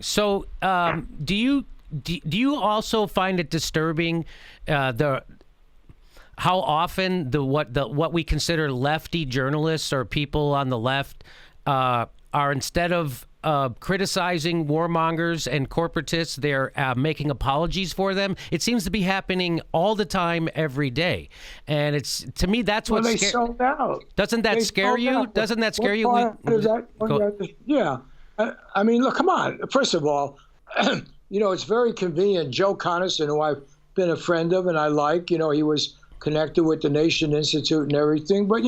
So, do you also find it disturbing the how often what we consider lefty journalists or people on the left are, instead of criticizing warmongers and corporatists, they're making apologies for them? It seems to be happening all the time, every day, and it's, to me, that's what they sold out. Doesn't that scare you? Doesn't that scare you? Yeah. I mean, look, come on. First of all, it's very convenient. Joe Coniston, who I've been a friend of and I like, he was connected with the Nation Institute and everything. But,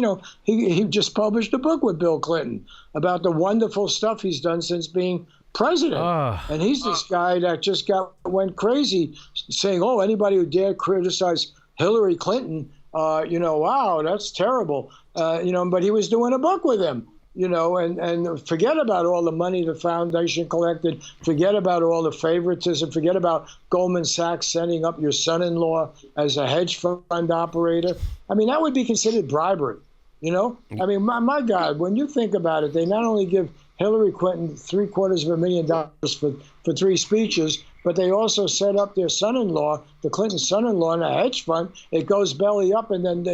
he just published a book with Bill Clinton about the wonderful stuff he's done since being president. And he's this guy that just went crazy saying, oh, anybody who dared criticize Hillary Clinton, wow, that's terrible. But he was doing a book with him. And forget about all the money the foundation collected, forget about all the favoritism, forget about Goldman Sachs setting up your son-in-law as a hedge fund operator. I mean, that would be considered bribery, I mean, my God, when you think about it, they not only give Hillary Clinton $750,000 for 3 speeches, but they also set up their son-in-law, the Clinton son-in-law, in a hedge fund. It goes belly up, and then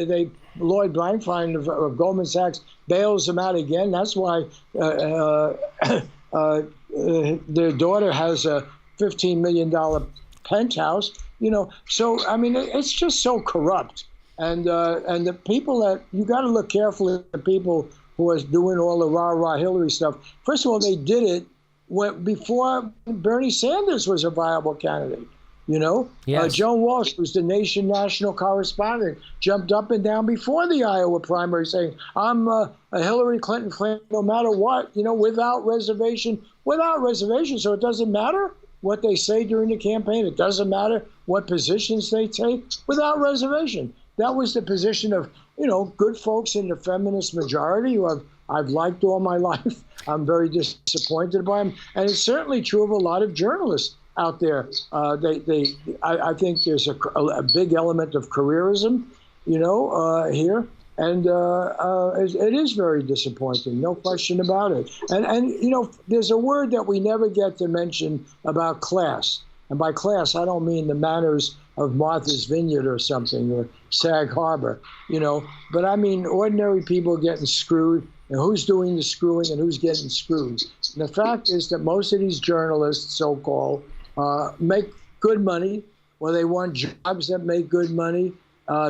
Lloyd Blankfein of Goldman Sachs bails them out again. That's why their daughter has a $15 million penthouse. So I mean, it's just so corrupt. And the people that you got to look carefully at the people who are doing all the rah-rah Hillary stuff. First of all, they did it before Bernie Sanders was a viable candidate. Yes. Joan Walsh, who's the Nation national correspondent, jumped up and down before the Iowa primary saying, I'm a Hillary Clinton fan no matter what, without reservation. So it doesn't matter what they say during the campaign. It doesn't matter what positions they take, without reservation. That was the position of, good folks in the feminist majority who I've liked all my life. I'm very disappointed by them. And it's certainly true of a lot of journalists out there. I think there's a big element of careerism, here. And it is very disappointing, no question about it. And there's a word that we never get to mention about class. And by class, I don't mean the manners of Martha's Vineyard or something, or Sag Harbor, but I mean ordinary people getting screwed, and who's doing the screwing and who's getting screwed. And the fact is that most of these journalists, so-called, make good money, or they want jobs that make good money.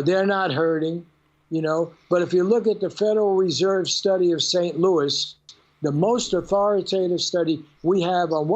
They're not hurting, But if you look at the Federal Reserve study of St. Louis, the most authoritative study we have on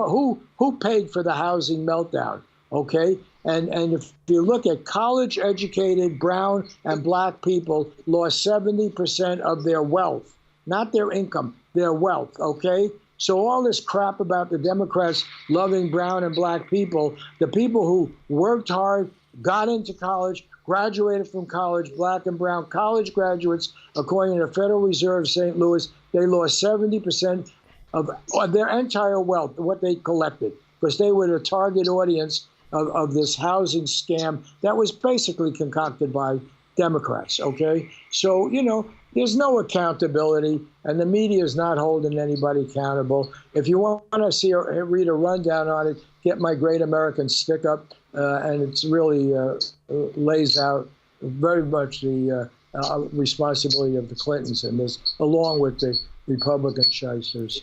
who paid for the housing meltdown, okay? And if you look at college-educated brown and black people lost 70% of their wealth, not their income, their wealth, okay? So all this crap about the Democrats loving brown and black people, the people who worked hard, got into college, graduated from college, black and brown college graduates, according to the Federal Reserve St. Louis, they lost 70% of their entire wealth, what they collected, because they were the target audience of this housing scam that was basically concocted by Democrats, okay? So, there's no accountability, and the media is not holding anybody accountable. If you want to read a rundown on it, get my Great American Stick-Up, and it's really lays out very much the responsibility of the Clintons in this, along with the Republican shysters.